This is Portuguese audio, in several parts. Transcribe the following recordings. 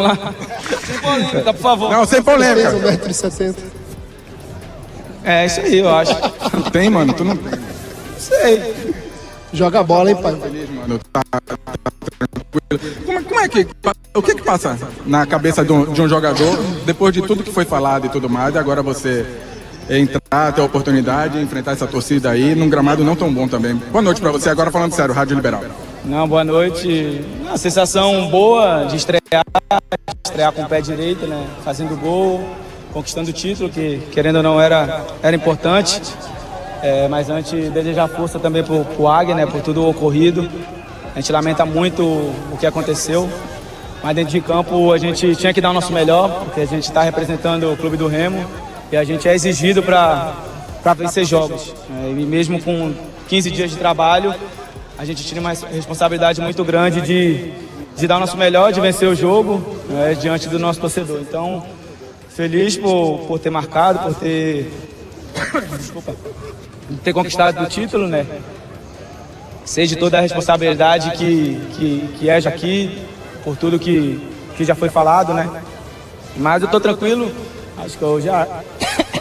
lá. Sem polêmica, por favor. Não, sem polêmica. 1,70 m. É isso aí, eu acho. Não tem, mano, tu não tem. Sei. Joga bola, hein, pai? Mano, tá tranquilo. Como é que... O que passa na cabeça de um jogador, depois de tudo que foi falado e tudo mais, e agora você entrar, ter a oportunidade de enfrentar essa torcida aí, num gramado não tão bom também. Boa noite pra você, agora falando sério, Rádio Liberal. Não, boa noite. Uma sensação boa de estrear com o pé direito, né? Fazendo gol, conquistando o título, que querendo ou não era importante. Mas antes desejar força também pro Águia, né? Por tudo ocorrido. A gente lamenta muito o que aconteceu. Mas dentro de campo a gente tinha que dar o nosso melhor, porque a gente está representando o Clube do Remo e a gente é exigido para vencer jogos. E mesmo com 15 dias de trabalho, a gente tinha uma responsabilidade muito grande de dar o nosso melhor, de vencer o jogo diante do nosso torcedor. Então, feliz por ter marcado, por ter conquistado o título, né? Sei de toda a responsabilidade que é já aqui, por tudo que já foi falado, né? Mas eu tô tranquilo, acho que eu já...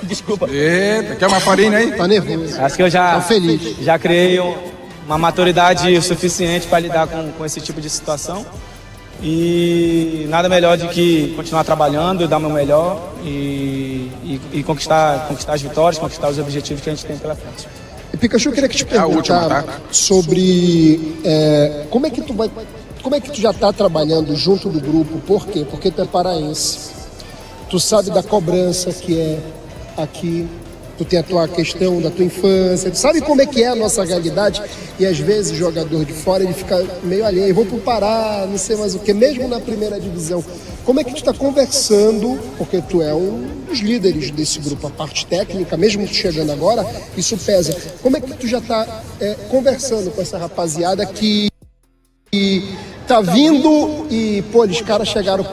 Desculpa. Eita, quer uma farinha aí? Tá nervoso. Acho que eu Tô feliz. já criei uma maturidade suficiente para lidar com esse tipo de situação. E nada melhor do que continuar trabalhando, dar o meu melhor e conquistar as vitórias, conquistar os objetivos que a gente tem pela frente. E Pikachu, eu queria que te A última, perguntar tá? sobre como é que tu já está trabalhando junto do grupo? Por quê? Porque tu é paraense. Tu sabe da cobrança que é aqui. Tu tem a tua questão da tua infância. Tu sabe como é que é a nossa realidade? E às vezes o jogador de fora ele fica meio alheio. Vou pro Pará, não sei mais o que. Mesmo na primeira divisão. Como é que tu está conversando? Porque tu é um dos líderes desse grupo. A parte técnica, mesmo tu chegando agora, isso pesa. Como é que tu já está conversando com essa rapaziada que tá vindo e, pô, os caras chegaram,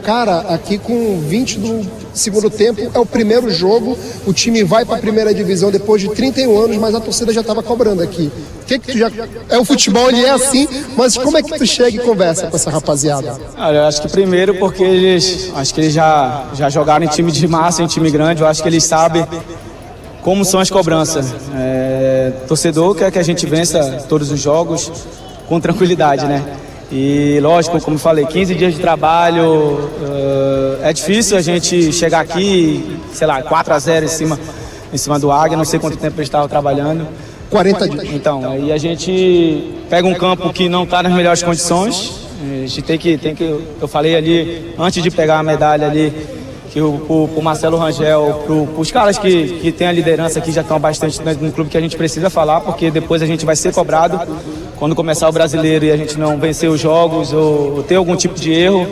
aqui com 20 do segundo tempo, é o primeiro jogo, o time vai pra primeira divisão depois de 31 anos, mas a torcida já tava cobrando aqui. Que tu já... É o futebol, ele é assim, mas como é que tu chega e conversa com essa rapaziada? Olha, eu acho que primeiro porque eles já jogaram em time de massa, em time grande, eu acho que eles sabem como são as cobranças. Torcedor quer que a gente vença todos os jogos com tranquilidade, né? E lógico, como eu falei, 15 dias de trabalho, é difícil a gente chegar aqui, sei lá, 4-0 em cima do Águia, não sei quanto tempo eles estavam trabalhando. 40 dias. Então, aí a gente pega um campo que não está nas melhores condições, a gente tem que, eu falei ali, antes de pegar a medalha ali, que o Marcelo Rangel, para os caras que têm a liderança aqui já estão bastante no clube, que a gente precisa falar, porque depois a gente vai ser cobrado quando começar o brasileiro e a gente não vencer os jogos ou ter algum tipo de erro.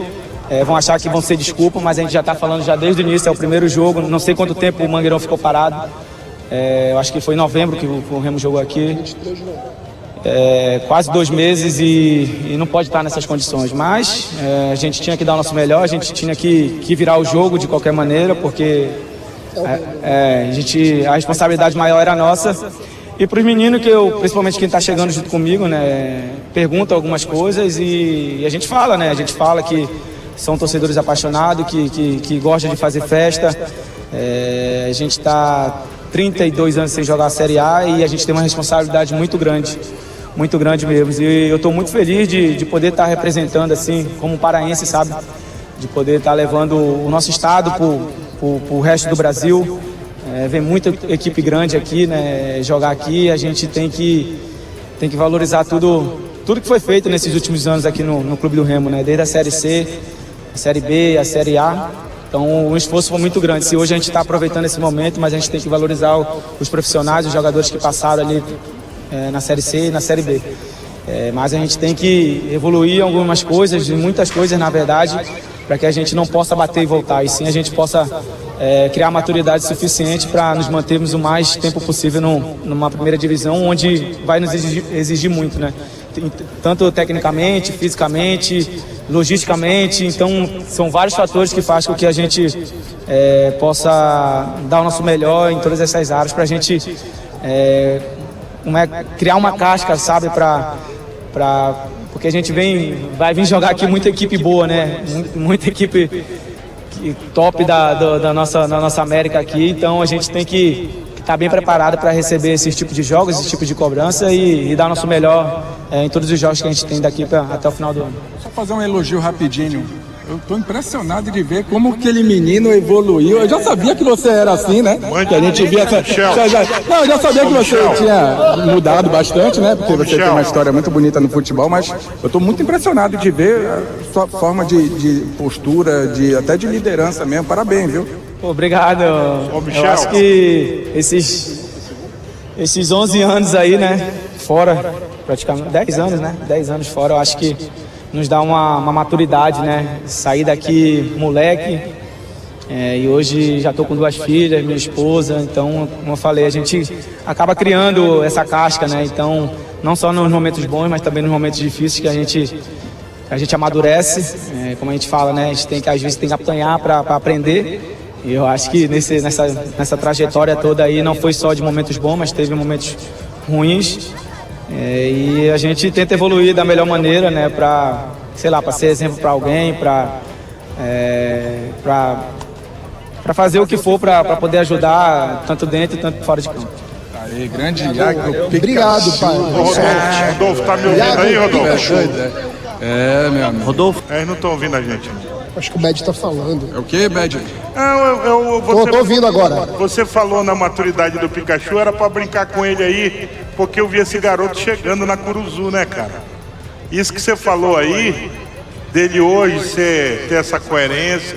Vão achar que vão ser desculpa, mas a gente já está falando já desde o início, é o primeiro jogo, não sei quanto tempo o Mangueirão ficou parado. Eu acho que foi em novembro que o Remo jogou aqui. Quase 2 meses e não pode estar nessas condições, mas a gente tinha que dar o nosso melhor, a gente tinha que virar o jogo de qualquer maneira, porque a responsabilidade maior era nossa. E para os meninos, principalmente quem está chegando junto comigo, né, pergunta algumas coisas e a gente fala, né? A gente fala que são torcedores apaixonados, que gostam de fazer festa. A gente está 32 anos sem jogar a Série A e a gente tem uma responsabilidade muito grande mesmo. E eu estou muito feliz de poder estar representando, assim, como paraense, sabe? De poder estar levando o nosso estado para o resto do Brasil. Vem muita equipe grande aqui, né? Jogar aqui, a gente tem que valorizar tudo que foi feito nesses últimos anos aqui no Clube do Remo, né? Desde a Série C, a Série B, a Série A. Então o esforço foi muito grande. Se hoje a gente está aproveitando esse momento, mas a gente tem que valorizar os profissionais, os jogadores que passaram ali na Série C e na Série B. Mas a gente tem que evoluir algumas coisas, muitas coisas na verdade, para que a gente não possa bater e voltar, e sim a gente possa criar maturidade suficiente para nos mantermos o mais tempo possível numa primeira divisão, onde vai nos exigir muito, né? Tanto tecnicamente, fisicamente, logisticamente. Então são vários fatores que fazem com que a gente possa dar o nosso melhor em todas essas áreas, para a gente criar uma casca, sabe, para porque a gente vai vir jogar aqui muita equipe boa, né? Muita equipe top da nossa América aqui, então a gente tem que estar bem preparado para receber esse tipo de jogos, esse tipo de cobrança e dar nosso melhor em todos os jogos que a gente tem daqui até o final do ano. Só fazer um elogio rapidinho. Eu tô impressionado de ver como aquele menino evoluiu. Eu já sabia que você era assim, né? Que a gente via essa... eu já sabia que você tinha mudado bastante, né? Porque você tem uma história muito bonita no futebol, mas eu tô muito impressionado de ver a sua forma de postura, até de liderança mesmo. Parabéns, viu? Obrigado. Eu acho que esses 11 anos aí, né? Fora, praticamente 10 anos, né? 10 anos fora, eu acho que nos dá uma maturidade, né? Sair daqui moleque, e hoje já estou com 2 filhas, minha esposa, então, como eu falei, a gente acaba criando essa casca, né? Então, não só nos momentos bons, mas também nos momentos difíceis que a gente amadurece, como a gente fala, né? A gente às vezes tem que apanhar para aprender. E eu acho que nessa trajetória toda aí não foi só de momentos bons, mas teve momentos ruins. E a gente tenta evoluir da melhor maneira, né, para ser exemplo para alguém, para fazer o que for para poder ajudar tanto dentro quanto fora de campo. Aí, grande Iago. Obrigado, pai. Rodolfo, tá me ouvindo aí, Rodolfo? Meu amigo. Rodolfo? Eles não estão ouvindo a gente. Acho que o Bad tá falando. É o quê, Bad? Tô ouvindo agora. Você falou na maturidade do Pikachu, era pra brincar com ele aí, porque eu vi esse garoto chegando na Curuzu, né, cara? Isso que você falou aí, dele hoje ter essa coerência,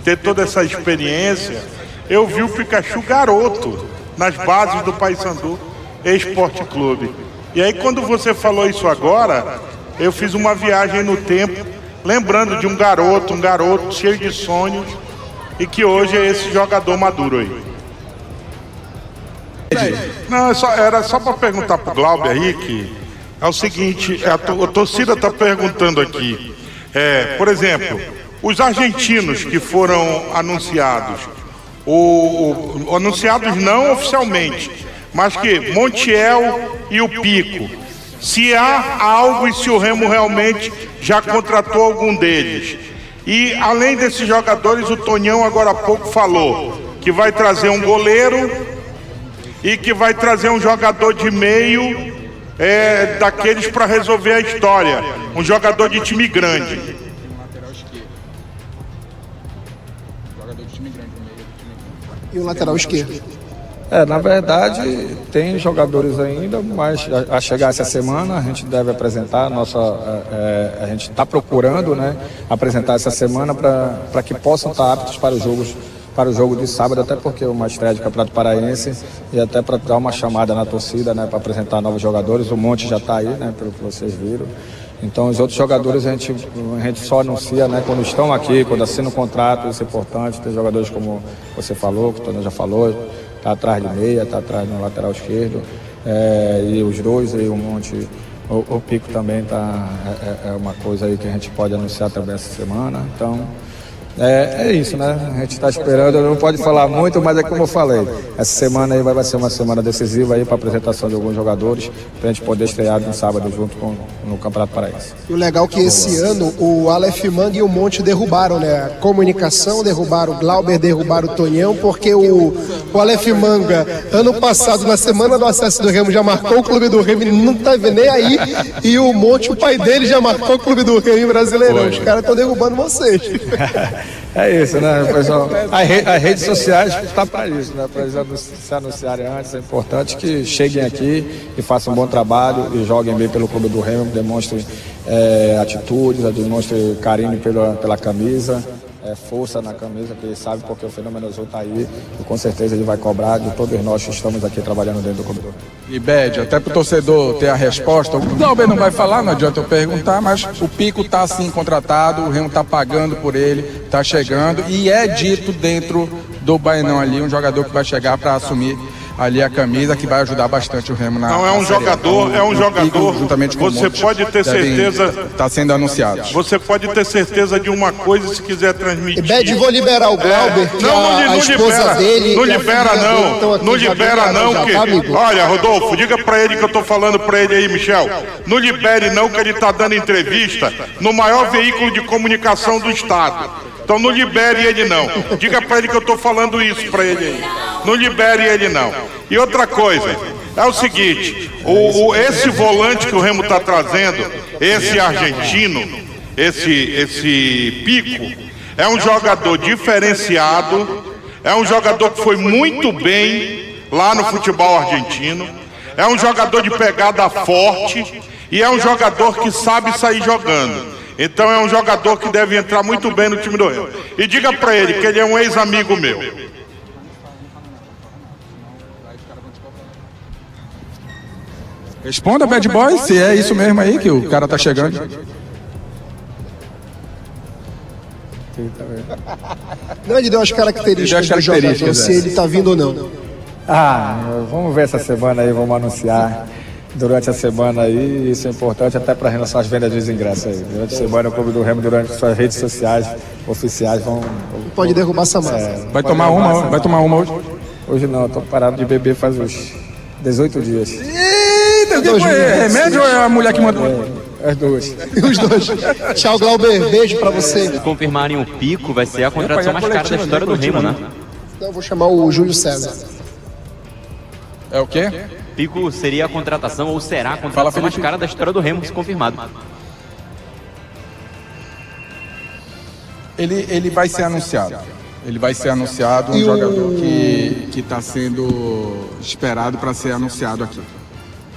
ter toda essa experiência, eu vi o Pikachu garoto nas bases do Paysandu Esporte Clube. E aí quando você falou isso agora, eu fiz uma viagem no tempo, lembrando de um garoto cheio de sonhos, e que hoje é esse jogador maduro aí. Não, era só para perguntar pro Glauber aí, que é o seguinte, a torcida está perguntando aqui, por exemplo, os argentinos que foram anunciados, anunciados não oficialmente, mas que Montiel e o Pico, se há algo e se o Remo realmente já contratou algum deles. E além desses jogadores, o Tonhão agora há pouco falou que vai trazer um goleiro e que vai trazer um jogador de meio, daqueles para resolver a história, um jogador de time grande. E o lateral esquerdo? Na verdade, tem jogadores ainda, mas a chegar essa semana a gente deve apresentar a gente está procurando, né, apresentar essa semana para que possam estar aptos para o jogo de sábado, até porque é uma estreia de Campeonato Paraense e até para dar uma chamada na torcida, né, para apresentar novos jogadores. O Monte já está aí, né, pelo que vocês viram. Então os outros jogadores a gente só anuncia, né, quando estão aqui, quando assinam o contrato. Isso é importante. Tem jogadores como você falou, que o Tony já falou, está atrás de meia, está atrás no lateral esquerdo, e os dois, e o Monte, o Pico também tá, é uma coisa aí que a gente pode anunciar também essa semana. Então é isso, né? A gente está esperando, não pode falar muito, mas é como eu falei, essa semana aí vai ser uma semana decisiva aí para a apresentação de alguns jogadores, para a gente poder estrear no sábado junto no Campeonato Paraense. E o legal é que esse ano o Aleph Manga e o Monte derrubaram, né? A comunicação derrubaram, o Glauber derrubaram o Tonhão, porque o Aleph Manga, ano passado, na semana do acesso do Remo, já marcou o clube do Remo, ele não tá nem aí, e o Monte, o pai dele, já marcou o clube do Remo em Brasileirão. Os caras estão derrubando vocês. É isso, né, pessoal? As redes sociais estão para isso, né? Para eles se anunciarem antes. É importante que cheguem aqui e façam um bom trabalho e joguem bem pelo clube do Remo, demonstrem atitudes, demonstrem carinho pela camisa, força na camisa, que ele sabe porque o Fenômeno Azul está aí e com certeza ele vai cobrar de todos nós que estamos aqui trabalhando dentro do clube. E Bed, até para o torcedor ter a resposta, o Glauber não vai falar, não adianta eu perguntar, mas o Pico está sim contratado, o Remo está pagando por ele, está chegando e é dito dentro do Bainão ali, um jogador que vai chegar para assumir ali a camisa, que vai ajudar bastante o Remo na Não, é um na Série A. jogador, é um Pico, jogador, juntamente com o você Montes, pode ter devem certeza, tá sendo anunciados. você pode ter certeza de uma coisa se quiser transmitir. Bed, vou liberar o Glauber, que a esposa libera, dele... não e a libera filha dele estão não, aqui não já libera liberaram não, já, que... tá, amigo? Olha, Rodolfo, diga pra ele que eu tô falando pra ele aí, Michel, não libere não, que ele tá dando entrevista no maior veículo de comunicação do estado. Então não libere ele não. Diga pra ele que eu tô falando isso pra ele aí. Não libere ele não. E outra coisa, é o seguinte, esse volante que o Remo tá trazendo, esse argentino, esse Pico, é um jogador diferenciado, é um jogador que foi muito bem lá no futebol argentino, é um jogador de pegada forte e é um jogador que sabe sair jogando. Então é um jogador que deve entrar muito bem no time do Remo. E diga pra ele que ele é um ex-amigo meu. Responda, Bad Boy, se é isso mesmo aí que o cara tá chegando. Não, ele deu as características do jogador, se ele tá vindo ou não. Vamos ver essa semana aí, vamos anunciar durante a semana aí, isso é importante até para relação às vendas dos ingressos aí. Durante a semana o Clube do Remo, durante suas redes sociais oficiais, vão... Pode derrubar essa massa. Vai tomar uma hoje? Hoje não, eu tô parado de beber faz uns 18 dias. Eita, que foi? É remédio ou é a mulher que mandou? As duas. Os dois. Tchau, Glauber. Beijo pra você. Se confirmarem o Pico, vai ser a contratação mais cara da história do Remo, né? Então, eu vou chamar o Júlio César. É o quê? Pico seria a contratação, ou será a contratação mais cara da história do Remo, se confirmado. Ele vai ser anunciado. Ele vai ser anunciado, um jogador que está sendo esperado para ser anunciado aqui.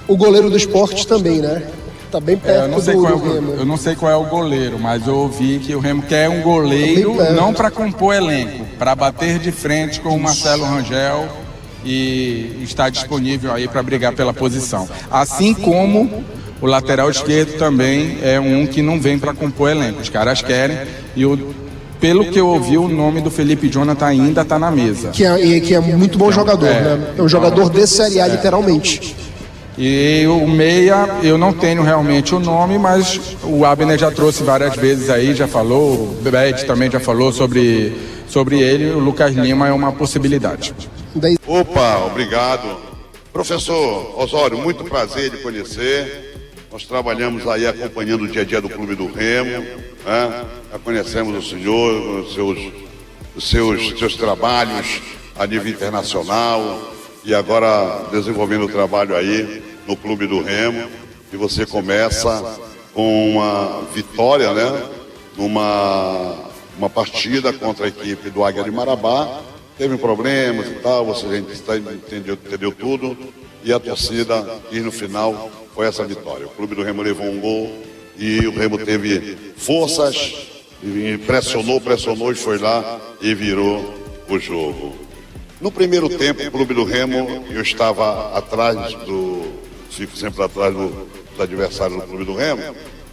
O goleiro do esporte também, né? Tá bem perto do Remo. Eu não sei qual é o goleiro, mas eu ouvi que o Remo quer um goleiro não para compor elenco, para bater de frente com o Marcelo Rangel e está disponível aí para brigar pela posição. Assim como o lateral esquerdo também é um que não vem para compor elenco. Os caras querem pelo que eu ouvi, o nome do Felipe Jonathan ainda está na mesa. Que é muito bom jogador, né? É um jogador de Série A, literalmente. E o meia, eu não tenho realmente o nome, mas o Abner já trouxe várias vezes aí, já falou, o Bebete também já falou sobre ele, o Lucas Lima é uma possibilidade. Opa, obrigado. Professor Osório, muito prazer de conhecer. Nós trabalhamos aí acompanhando o dia a dia do Clube do Remo, né? Já conhecemos o senhor, os seus trabalhos a nível internacional e agora desenvolvendo o trabalho aí no Clube do Remo. E você começa com uma vitória, né? Uma partida contra a equipe do Águia de Marabá. Teve problemas e tal, você entendeu tudo. E a torcida, e no final, foi essa vitória. O Clube do Remo levou um gol e o Remo teve forças, e pressionou e foi lá e virou o jogo. No primeiro tempo, o Clube do Remo, eu estava fico sempre atrás dos adversários do Clube do Remo.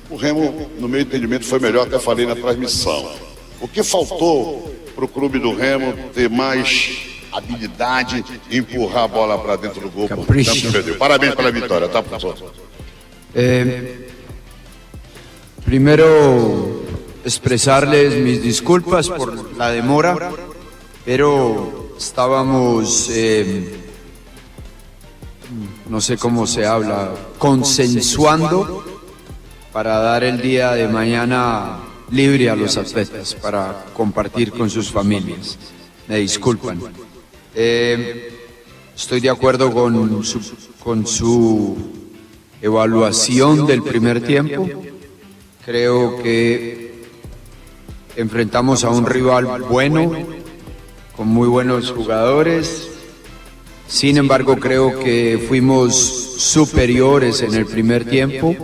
O Remo, no meu entendimento, foi melhor, até falei na transmissão. O que faltou para o Clube do Remo ter mais habilidade e empurrar a bola para dentro do gol? Parabéns pela vitória, tá, professor? Primero, expresarles mis disculpas por la demora, pero estábamos, no sé cómo se habla, consensuando para dar el día de mañana libre a los atletas para compartir con sus familias. Me disculpan. Estoy de acuerdo con su evaluación del primer tiempo. Creo que enfrentamos a un rival bueno, con muy buenos jugadores. Sin embargo, creo que fuimos superiores en el primer tiempo,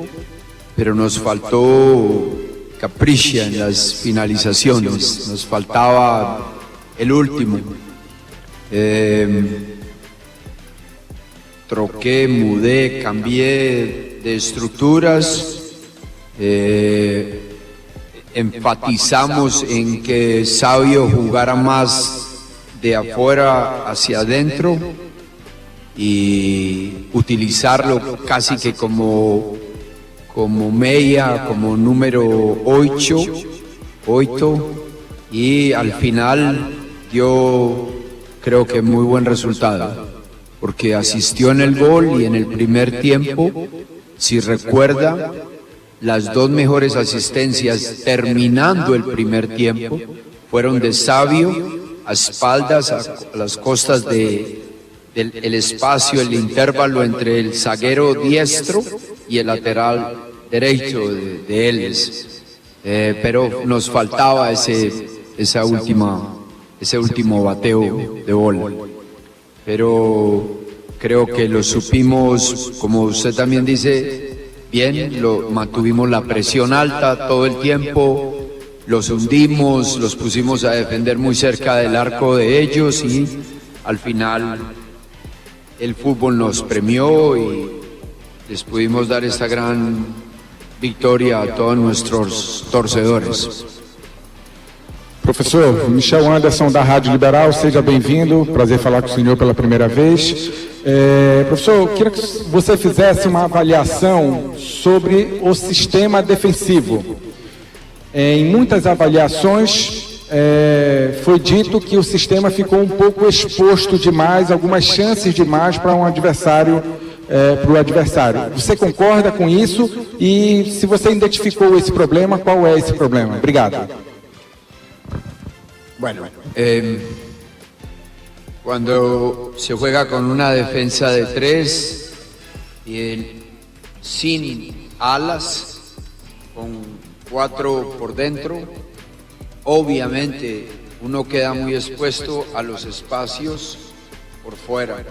pero nos faltó capricho en las finalizaciones, nos faltaba el último. Troqué, mudé, cambié de estructuras, enfatizamos en que Sabio jugara más de afuera hacia adentro y utilizarlo casi que como media, como número 8, y al final dio, creo que muy buen resultado, porque asistió en el gol y en el primer tiempo, si recuerda, las dos mejores asistencias terminando el primer tiempo fueron de Savio a espaldas, a las costas del espacio, el intervalo entre el zaguero diestro y el lateral derecho de Eles. Pero nos faltaba ese último bateo de bola. Pero creo que lo supimos, como usted también dice, bien, mantuvimos la presión alta todo el tiempo, los hundimos, los pusimos a defender muy cerca del arco de ellos y al final el fútbol nos premió y les pudimos dar esta gran victoria a todos nuestros torcedores. Professor, Michel Anderson da Rádio Liberal, seja bem-vindo, prazer falar com o senhor pela primeira vez. Professor, eu queria que você fizesse uma avaliação sobre o sistema defensivo. Em muitas avaliações foi dito que o sistema ficou um pouco exposto demais, algumas chances demais para o adversário. Você concorda com isso? E se você identificou esse problema, qual é esse problema? Obrigado. Bueno, cuando se juega con una defensa de 3 y sin alas, con 4 por dentro, obviamente uno queda muy expuesto a los espacios por fuera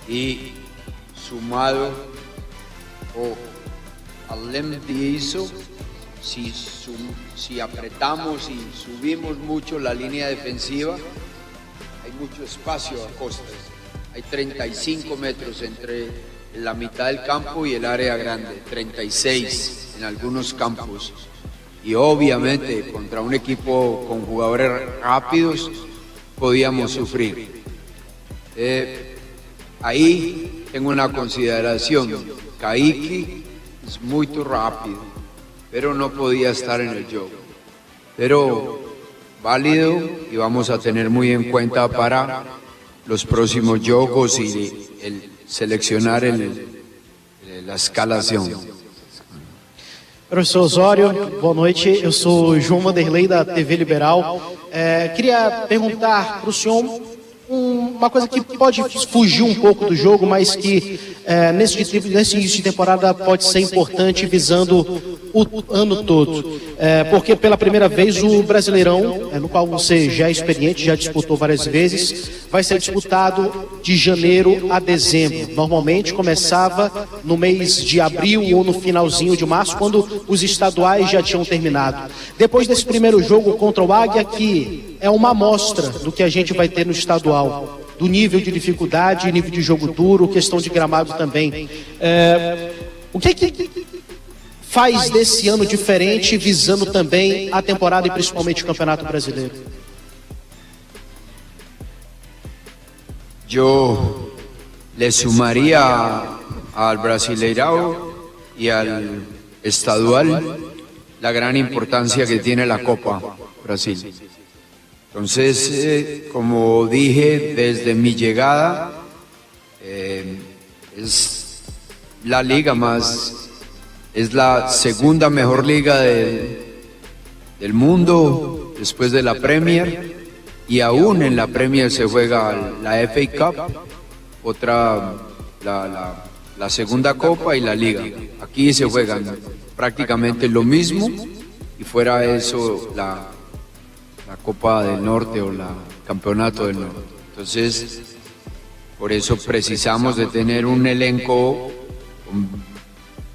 y sumado al lem de eso, si apretamos y subimos mucho la línea defensiva, hay mucho espacio a costas. Hay 35 metros entre la mitad del campo y el área grande, 36 en algunos campos. Y obviamente contra un equipo con jugadores rápidos podíamos sufrir. Ahí tengo una consideración. Kaique es muy rápido, pero no podía estar en el juego. Pero válido y vamos a tener muy en cuenta para los próximos jogos y seleccionar la escalación. Professor Osório, boa noite. Eu sou João Vanderlei, da TV Liberal. Queria perguntar para o senhor uma coisa que pode fugir um pouco do jogo, mas que nesse início de temporada pode ser importante visando o ano todo. Porque pela primeira vez o Brasileirão, no qual você já é experiente, já disputou várias vezes, vai ser disputado de janeiro a dezembro. Normalmente começava no mês de abril ou no finalzinho de março, quando os estaduais já tinham terminado. Depois desse primeiro jogo contra o Águia, que é uma amostra do que a gente vai ter no estadual, do nível de dificuldade, nível de jogo duro, questão de gramado também. O que faz desse ano diferente, visando também a temporada e principalmente o Campeonato Brasileiro? Yo le sumaría al Brasileirao y al estadual la gran importancia que tiene la Copa Brasil. Entonces, como dije desde mi llegada, es la liga es la segunda mejor liga del mundo después de la Premier, y aún en la Premier se juega la FA Cup, la segunda Copa y la Liga. Aquí se juegan prácticamente lo mismo, y fuera eso la Copa del Norte o la Campeonato del Norte. Entonces, por eso precisamos de tener un elenco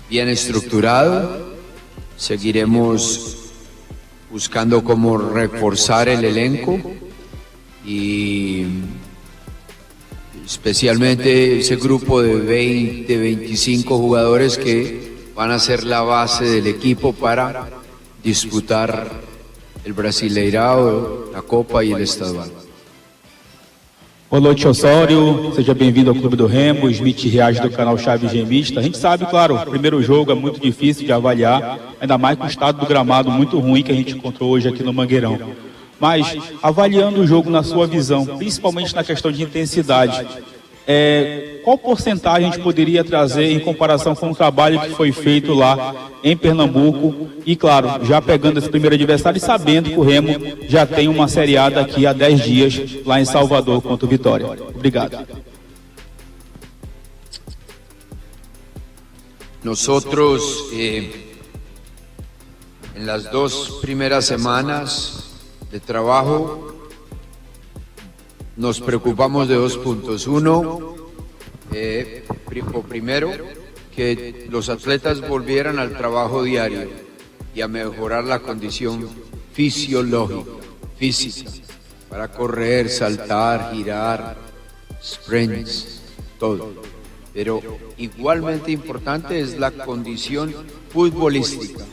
bien estructurado. Seguiremos buscando cómo reforzar el elenco y especialmente ese grupo de 20, 25 jugadores que van a ser la base del equipo para disputar el Brasileirao, la Copa y el Estadual. Boa noite, Osório. Seja bem-vindo ao Clube do Remo. Smith reage do canal Chave Gemista. A gente sabe, claro, o primeiro jogo é muito difícil de avaliar, ainda mais com o estado do gramado muito ruim que a gente encontrou hoje aqui no Mangueirão. Mas, avaliando o jogo na sua visão, principalmente na questão de intensidade, qual porcentagem a gente poderia trazer em comparação com o trabalho que foi feito lá em Pernambuco? E, claro, já pegando esse primeiro adversário e sabendo que o Remo já tem uma Série A daqui a 10 dias lá em Salvador contra o Vitória. Obrigado. Nosotros, en las 2 primeras semanas de trabajo, nos preocupamos de 2 puntos. Uno, primero, que los atletas volvieran al trabajo diario y a mejorar la condición fisiológica, física, para correr, saltar, girar, sprints, todo. Pero igualmente importante es la condición futbolística.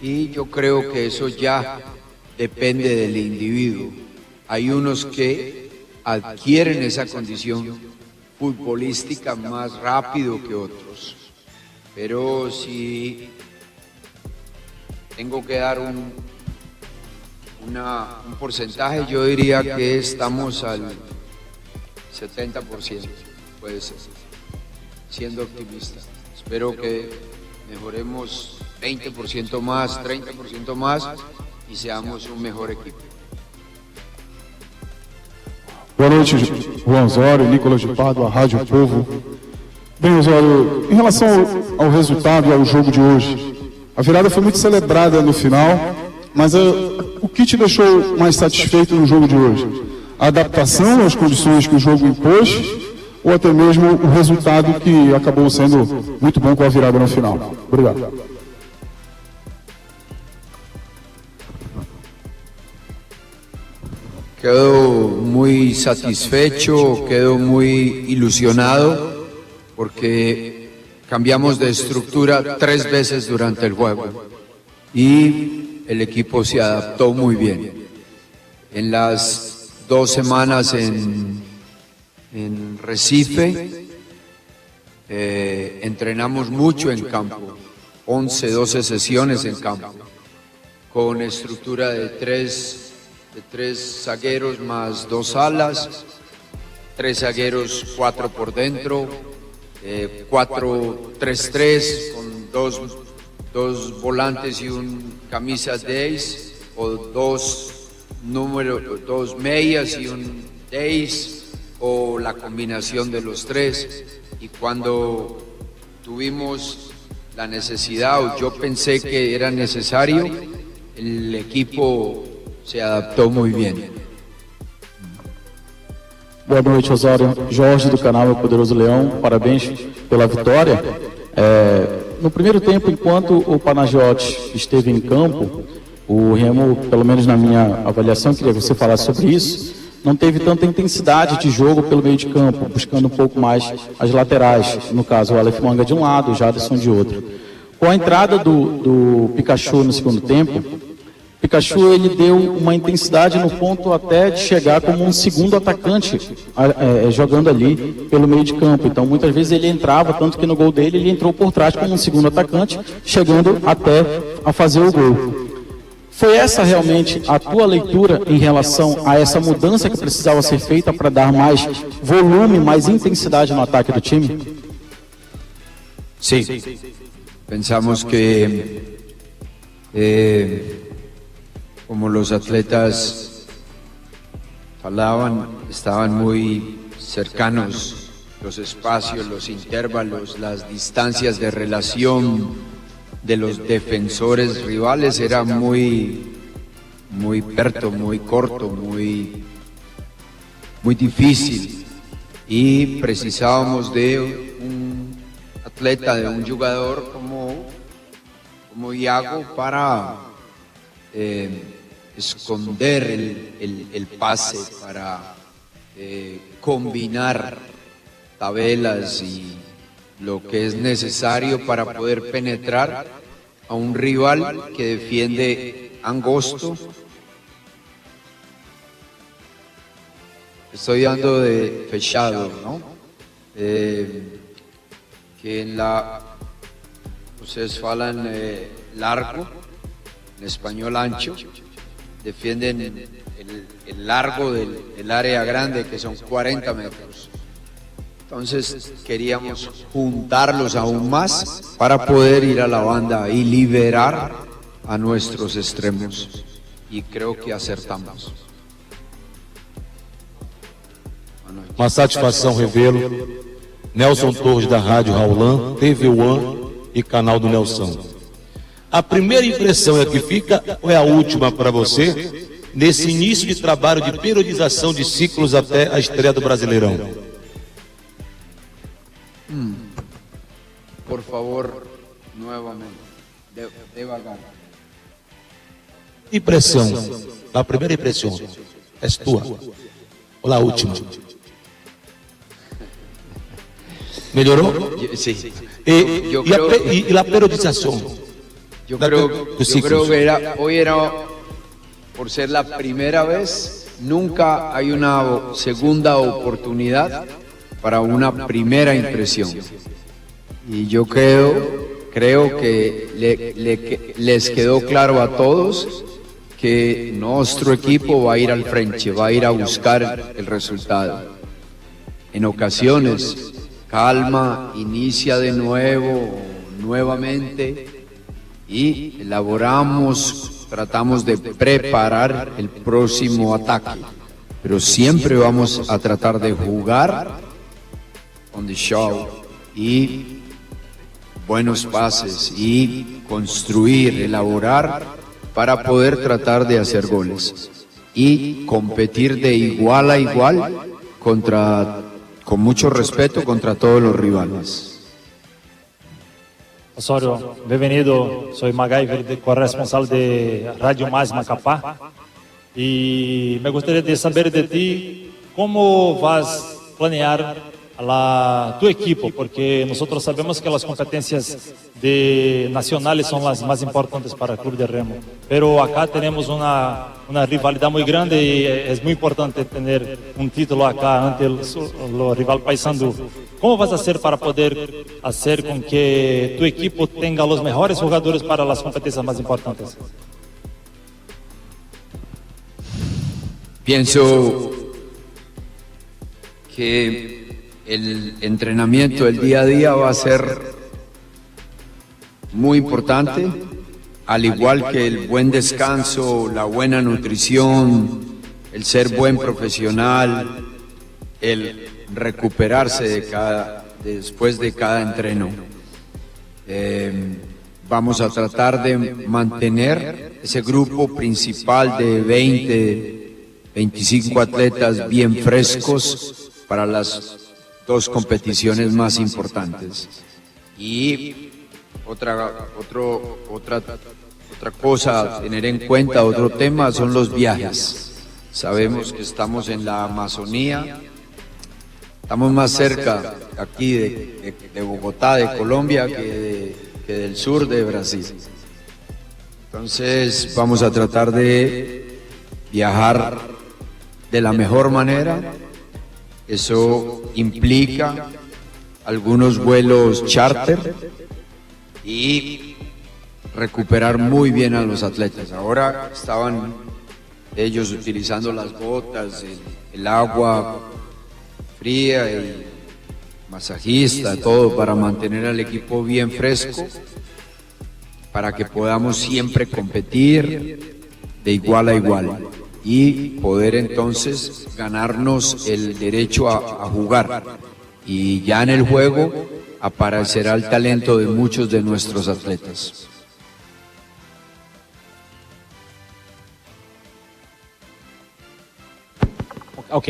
Y yo creo que eso ya depende del individuo. Hay unos que adquieren esa condición futbolística más rápido que otros. Pero si tengo que dar un porcentaje, yo diría que estamos al 70%, puede ser, siendo optimista. Espero que mejoremos 20% más, 30% más y seamos un mejor equipo. Boa noite, Juan Osório, Nicolas de Pádua, Rádio Povo. Bem, Osório, em relação ao resultado e ao jogo de hoje, a virada foi muito celebrada no final, mas o que te deixou mais satisfeito no jogo de hoje? A adaptação às condições que o jogo impôs ou até mesmo o resultado que acabou sendo muito bom com a virada no final? Obrigado. Quedo muy satisfecho, quedo muy ilusionado porque cambiamos de estructura 3 veces durante el juego y el equipo se adaptó muy bien. En las 2 semanas en Recife entrenamos mucho en campo, 11, 12 sesiones en campo, con estructura de 3 zagueros más 2 alas, 3 zagueros, 4 por dentro, 4-3-3 con 2 volantes y un camisa 10 o 2 medias y un 10 o la combinación de los 3. Y cuando tuvimos la necesidad o yo pensé que era necesario, el equipo se adaptou muito bem. Boa noite, Osório. Jorge, do canal O Poderoso Leão. Parabéns pela vitória. No primeiro tempo, enquanto o Panagiotti esteve em campo, o Remo, pelo menos na minha avaliação, queria que você falasse sobre isso, não teve tanta intensidade de jogo pelo meio de campo, buscando um pouco mais as laterais. No caso, o Aleph Manga de um lado, o Jadson de outro. Com a entrada do Pikachu no segundo tempo, Pikachu ele deu uma intensidade no ponto até de chegar como um segundo atacante jogando ali pelo meio de campo. Então muitas vezes ele entrava, tanto que no gol dele ele entrou por trás como um segundo atacante, chegando até a fazer o gol. Foi essa realmente a tua leitura em relação a essa mudança que precisava ser feita para dar mais volume, mais intensidade no ataque do time? Sim. Pensamos que como los atletas falaban, estaban muy cercanos los espacios, los intervalos, las distancias de relación de los defensores rivales era muy perto, muy corto, muy difícil y precisábamos de un atleta, de un jugador como Iago para esconder el pase, para combinar tabelas y lo que es necesario para poder penetrar a un rival que defiende angosto estoy dando de fechado, ¿no? Que en ustedes hablan largo, en español ancho, defienden el largo del área grande, que son 40 metros. Entonces queríamos juntarlos aún más para poder ir a la banda y liberar a nuestros extremos. Y creo que acertamos. Uma satisfação revê-lo. Nelson Torres, da Rádio Raulan, TV One e canal do Nelson. A primeira impressão é que fica ou é a última para você nesse início de trabalho de periodização de ciclos até a estreia do Brasileirão? Por favor, novamente, devagar. Impressão, a primeira impressão, é tua ou a última? Melhorou? Sí. E a periodização? Yo creo que hoy era, por ser la primera vez, nunca hay una segunda oportunidad para una primera impresión. Y yo creo que les quedó claro a todos que nuestro equipo va a ir al frente, va a ir a buscar el resultado. En ocasiones, calma, inicia de nuevo, nuevamente, y elaboramos, tratamos de preparar el próximo ataque. Pero siempre vamos a tratar de jugar on the show y buenos pases y construir, elaborar para poder tratar de hacer goles y competir de igual a igual con mucho respeto contra todos los rivales. Osório, bem-vindo. Sou MacGyver, corresponsal de Rádio Mais Macapá. E me gostaria de saber de ti como vas planear a tua equipo, porque nós sabemos que as competências nacionais são as mais importantes para o Clube de Remo. Pero acá temos uma rivalidade muito grande e é muito importante ter título acá ante o rival Paysandu. Como vas a hacer para poder hacer con que tu equipo tenga los mejores jugadores para las competencias más importantes? Pienso que el entrenamiento, el día a día va a ser muy importante, al igual que el buen descanso, la buena nutrición, el ser buen profesional, el recuperarse después de cada entreno. Vamos a tratar de mantener ese grupo principal de 25 atletas bien frescos para las dos competiciones más importantes. Y otra cosa a tener en cuenta, otro tema, son los viajes. Sabemos que estamos en la Amazonía, estamos más cerca aquí de Bogotá, de Colombia, que del sur de Brasil. Entonces vamos a tratar de viajar de la mejor manera. Eso implica algunos vuelos charter y recuperar muy bien a los atletas. Ahora estaban ellos utilizando las botas, el agua fría, el masajista, todo para mantener al equipo bien fresco, para que podamos siempre competir de igual a igual y poder entonces ganarnos el derecho a jugar. Y ya en el juego aparecerá el talento de muchos de nuestros atletas. Ok.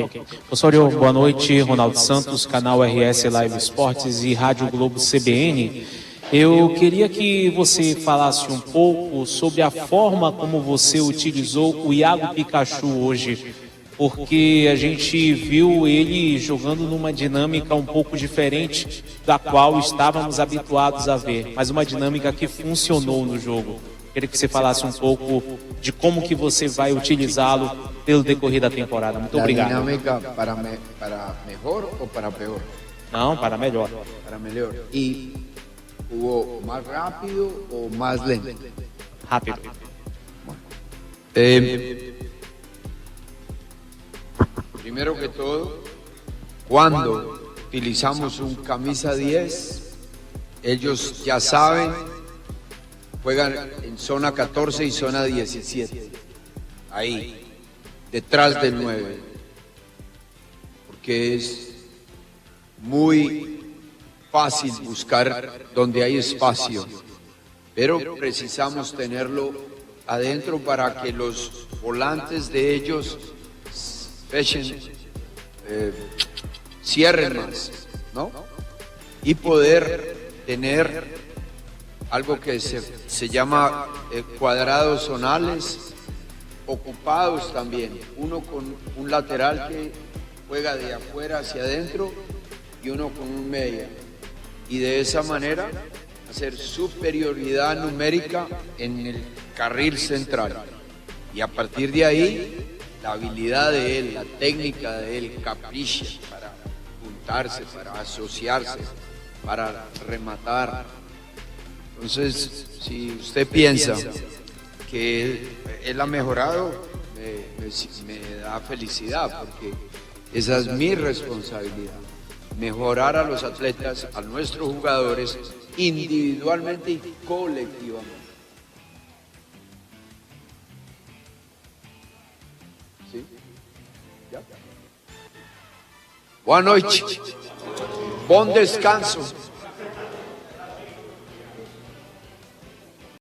Osório, boa noite. Ronaldo Santos, canal RS Live Esportes e Rádio Globo CBN. Eu queria que você falasse um pouco sobre a forma como você utilizou o Iago Pikachu hoje, porque a gente viu ele jogando numa dinâmica um pouco diferente da qual estávamos habituados a ver, mas uma dinâmica que funcionou no jogo. Queria que você falasse um pouco de como que você vai utilizá-lo pelo decorrer da temporada. Muito obrigado. Dinâmica para mejor ou para peor? Não, para melhor. Para melhor. E jugó más rápido o más lento? Rápido. Primero que todo, cuando utilizamos un camisa 10, ellos ya saben, juegan en zona 14 y zona 17, ahí, detrás del 9, porque es muy fácil buscar donde hay espacio, pero precisamos tenerlo adentro para que los volantes de ellos cierren más, ¿no? Y poder tener algo que se llama cuadrados zonales ocupados también, uno con un lateral que juega de afuera hacia adentro y uno con un media, y de esa manera hacer superioridad numérica en el carril central, y a partir de ahí la habilidad de él, la técnica de él, capricha para juntarse, para asociarse, para rematar. Entonces, si usted piensa que él ha mejorado, me da felicidad, porque esa es mi responsabilidad, mejorar a los atletas, a nuestros jugadores, individualmente y colectivamente. ¿Sí? ¿Ya? Boa noite, bom descanso.